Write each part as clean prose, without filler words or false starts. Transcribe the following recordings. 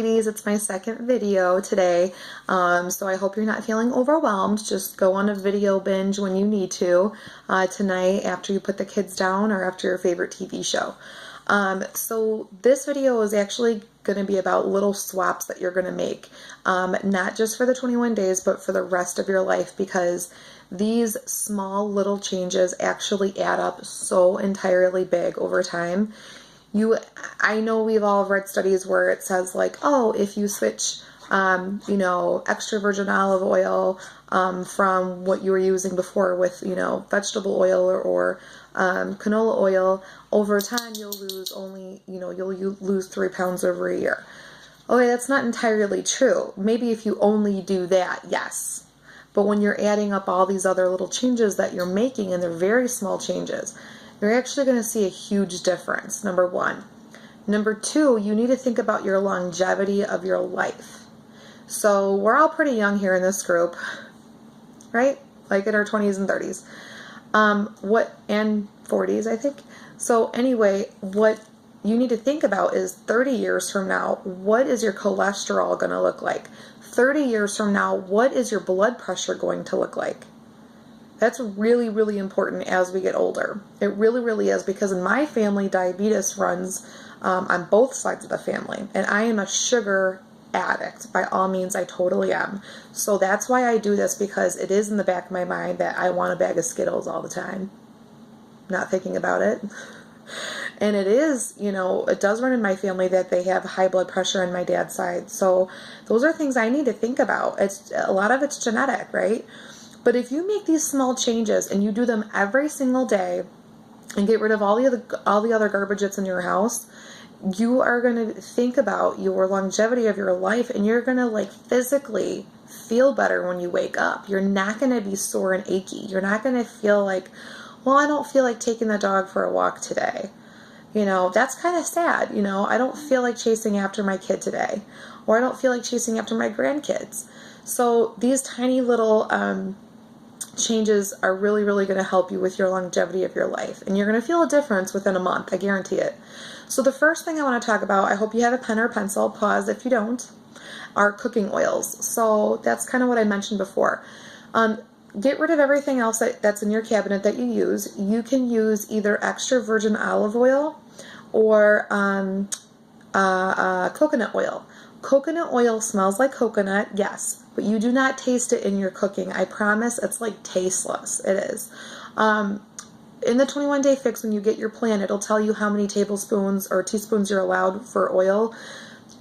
sweeties, it's my second video today, so I hope you're not feeling overwhelmed. Just go on a video binge when you need to tonight after you put the kids down or after your favorite TV show. So this video is actually going to be about little swaps that you're going to make, not just for the 21 days, but for the rest of your life, because these small little changes actually add up so entirely big over time. I know we've all read studies where it says like, oh, if you switch, extra virgin olive oil from what you were using before with, vegetable oil or canola oil, over time you'll lose only, you'll lose 3 pounds over a year. Okay, that's not entirely true. Maybe if you only do that, yes. But when you're adding up all these other little changes that you're making, and they're very small changes, you're actually going to see a huge difference, number one. Number two, you need to think about your longevity of your life. So we're all pretty young here in this group, right? Like in our 20s and 30s. And 40s, I think. So anyway, what you need to think about is 30 years from now, what is your cholesterol going to look like? 30 years from now, what is your blood pressure going to look like? That's really, really important as we get older. It really, really is, because in my family, diabetes runs on both sides of the family. And I am a sugar addict. By all means, I totally am. So that's why I do this, because it is in the back of my mind that I want a bag of Skittles all the time. Not thinking about it. And it is, it does run in my family that they have high blood pressure on my dad's side. So those are things I need to think about. A lot of it's genetic, right? But if you make these small changes and you do them every single day and get rid of all the other garbage that's in your house, you are going to think about your longevity of your life, and you're going to physically feel better when you wake up. You're not going to be sore and achy. You're not going to feel like, well, I don't feel like taking the dog for a walk today. That's kind of sad. I don't feel like chasing after my kid today, or I don't feel like chasing after my grandkids. So these tiny little changes are really, really going to help you with your longevity of your life. And you're going to feel a difference within a month. I guarantee it. So the first thing I want to talk about, I hope you have a pen or a pencil, pause if you don't, are cooking oils. So that's kind of what I mentioned before. Get rid of everything else that's in your cabinet that you use. You can use either extra virgin olive oil or coconut oil. Coconut oil smells like coconut, yes, but you do not taste it in your cooking. I promise, it's like tasteless. It is. In the 21-day fix, when you get your plan, it'll tell you how many tablespoons or teaspoons you're allowed for oil.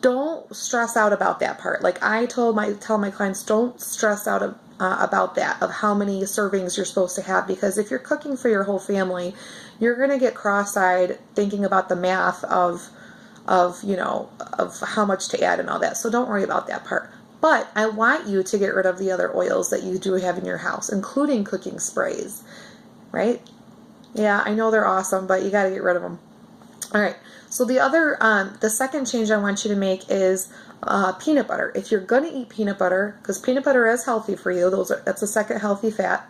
Don't stress out about that part. Like I tell my clients, don't stress out about that, of how many servings you're supposed to have, because if you're cooking for your whole family, you're going to get cross-eyed thinking about the math of how much to add and all that. So don't worry about that part. But I want you to get rid of the other oils that you do have in your house, including cooking sprays, right? Yeah, I know they're awesome, but you got to get rid of them. All right. So the second change I want you to make is peanut butter. If you're going to eat peanut butter, because peanut butter is healthy for you, that's a second healthy fat.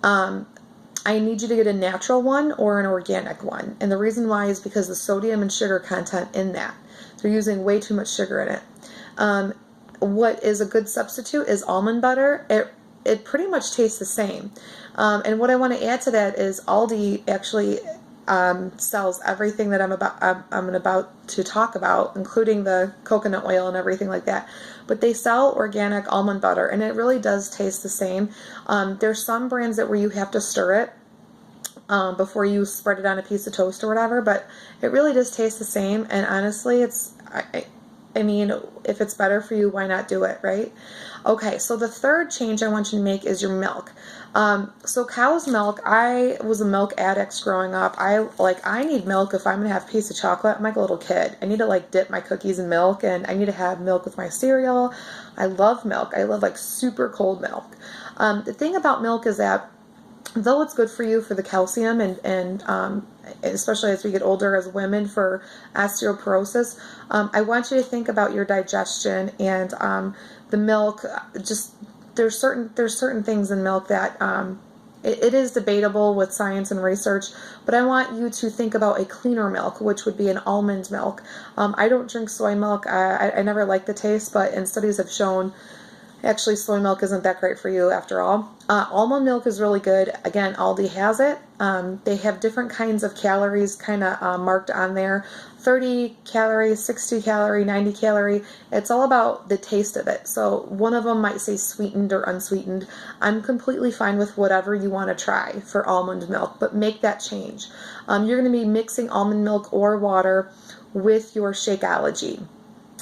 I need you to get a natural one or an organic one. And the reason why is because the sodium and sugar content in that. They're using way too much sugar in it. What is a good substitute is almond butter. It pretty much tastes the same. And what I want to add to that is Aldi actually sells everything that I'm about to talk about, including the coconut oil and everything like that. But they sell organic almond butter, and it really does taste the same. There's some brands where you have to stir it before you spread it on a piece of toast or whatever, but it really does taste the same. And honestly, I mean, if it's better for you, why not do it, right? Okay, so the third change I want you to make is your milk. So cow's milk, I was a milk addict growing up. I need milk if I'm going to have a piece of chocolate. I'm like a little kid. I need to dip my cookies in milk, and I need to have milk with my cereal. I love milk. I love super cold milk. The thing about milk is that though it's good for you for the calcium and especially as we get older as women for osteoporosis, I want you to think about your digestion and the milk. Just there's certain things in milk that it is debatable with science and research, but I want you to think about a cleaner milk, which would be an almond milk. I don't drink soy milk. I never liked the taste, but in studies have shown actually soy milk isn't that great for you after all. Almond milk is really good. Again, Aldi has it. They have different kinds of calories kind of marked on there. 30 calories, 60 calorie, 90 calorie. It's all about the taste of it. So one of them might say sweetened or unsweetened. I'm completely fine with whatever you want to try for almond milk, but make that change. You're going to be mixing almond milk or water with your Shakeology,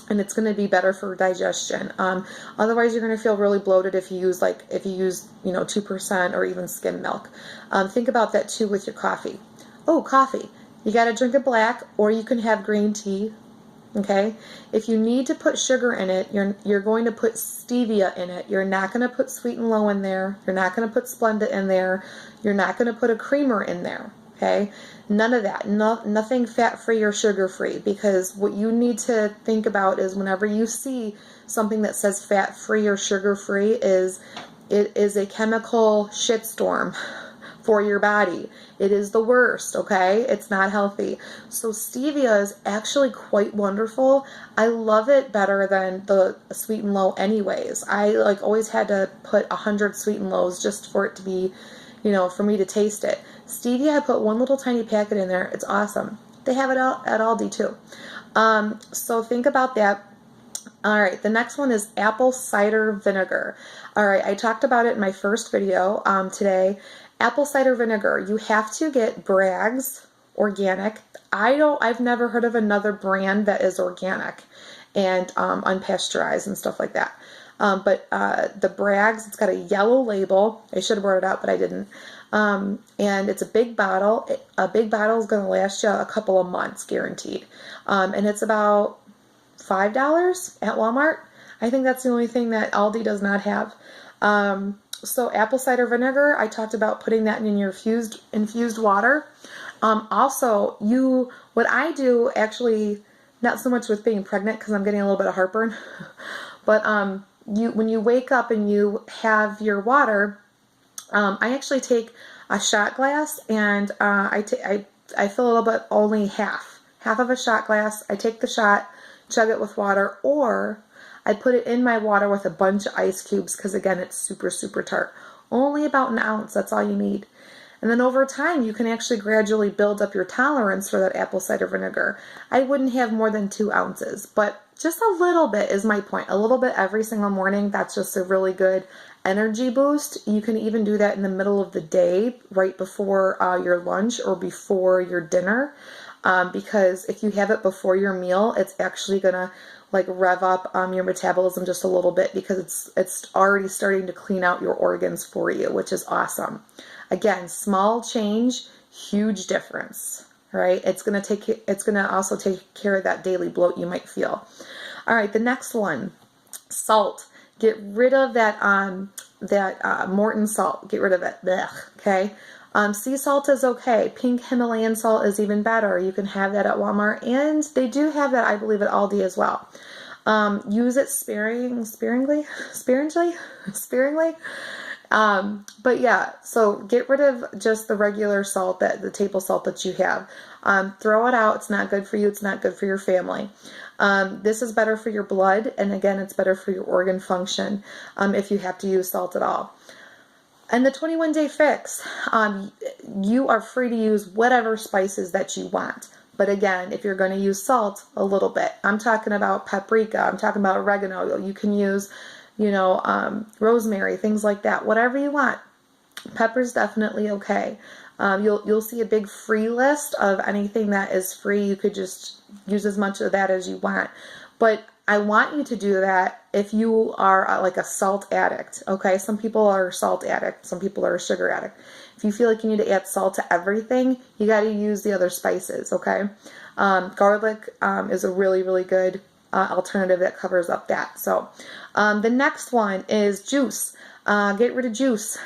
and it's going to be better for digestion. Otherwise, you're going to feel really bloated if you use 2% or even skim milk. Think about that too with your coffee. Oh, coffee. You got to drink it black, or you can have green tea. Okay? If you need to put sugar in it, you're going to put stevia in it. You're not going to put Sweet and Low in there. You're not going to put Splenda in there. You're not going to put a creamer in there. Okay? None of that. Nothing fat-free or sugar-free, because what you need to think about is whenever you see something that says fat-free or sugar-free, it is a chemical shitstorm for your body. It is the worst, okay? It's not healthy. So stevia is actually quite wonderful. I love it better than the Sweet and Low anyways. I always had to put 100 Sweet and Lows just for it to be, for me to taste it. Stevia, I put one little tiny packet in there. It's awesome. They have it at Aldi too. So think about that. All right, the next one is apple cider vinegar. All right, I talked about it in my first video today. Apple cider vinegar, you have to get Bragg's organic. I've never heard of another brand that is organic and unpasteurized and stuff like that. But the Bragg's, it's got a yellow label. I should have brought it out, but I didn't. And it's a big bottle. A big bottle is going to last you a couple of months, guaranteed. And it's about $5 at Walmart. I think that's the only thing that Aldi does not have. So apple cider vinegar, I talked about putting that in your infused water. Also, what I do, actually, not so much with being pregnant because I'm getting a little bit of heartburn, but when you wake up and you have your water, I actually take a shot glass and I fill a little bit, only half of a shot glass. I take the shot, chug it with water, or I put it in my water with a bunch of ice cubes because, again, it's super, super tart. Only about an ounce, that's all you need. And then over time, you can actually gradually build up your tolerance for that apple cider vinegar. I wouldn't have more than 2 ounces, but just a little bit is my point. A little bit every single morning, that's just a really good energy boost. You can even do that in the middle of the day, right before your lunch or before your dinner, because if you have it before your meal, it's actually going to rev up your metabolism just a little bit, because it's already starting to clean out your organs for you, which is awesome. Again, small change, huge difference, right? It's going to also take care of that daily bloat you might feel. All right, the next one, salt. Get rid of that Morton salt. Get rid of it. Blech, okay? Sea salt is okay. Pink Himalayan salt is even better. You can have that at Walmart, and they do have that, I believe, at Aldi as well. Use it sparingly. But yeah, so get rid of just the regular salt, the table salt that you have. Throw it out. It's not good for you. It's not good for your family. This is better for your blood, and again, it's better for your organ function if you have to use salt at all. And the 21-day fix, you are free to use whatever spices that you want. But again, if you're going to use salt, a little bit. I'm talking about paprika. I'm talking about oregano. You can use, rosemary, things like that. Whatever you want. Pepper's definitely okay. You'll see a big free list of anything that is free. You could just use as much of that as you want. But I want you to do that if you are like a salt addict, okay? Some people are salt addict. Some people are a sugar addict. If you feel like you need to add salt to everything, you got to use the other spices, okay? Garlic is a really, really good alternative that covers up that. So the next one is juice. Get rid of juice.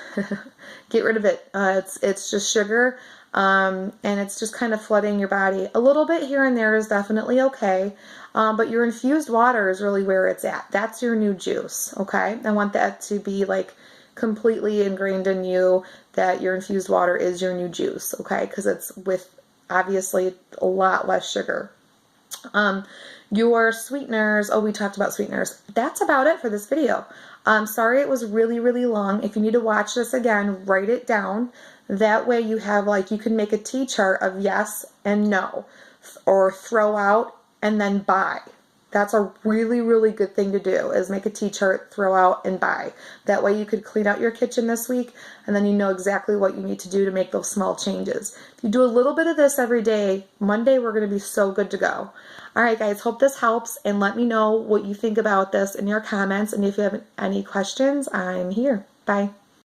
Get rid of it. It's just sugar, and it's just kind of flooding your body. A little bit here and there is definitely okay, but your infused water is really where it's at. That's your new juice, okay? I want that to be completely ingrained in you that your infused water is your new juice, okay? Because it's with obviously a lot less sugar. Your sweeteners, oh, we talked about sweeteners. That's about it for this video. Sorry it was really, really long. If you need to watch this again, write it down. That way you have, like, you can make a T-chart of yes and no, or throw out and then buy. That's a really, really good thing to do, is make a T-chart, throw out, and buy. That way you could clean out your kitchen this week, and then you know exactly what you need to do to make those small changes. If you do a little bit of this every day, Monday we're going to be so good to go. All right, guys, hope this helps, and let me know what you think about this in your comments, and if you have any questions, I'm here. Bye.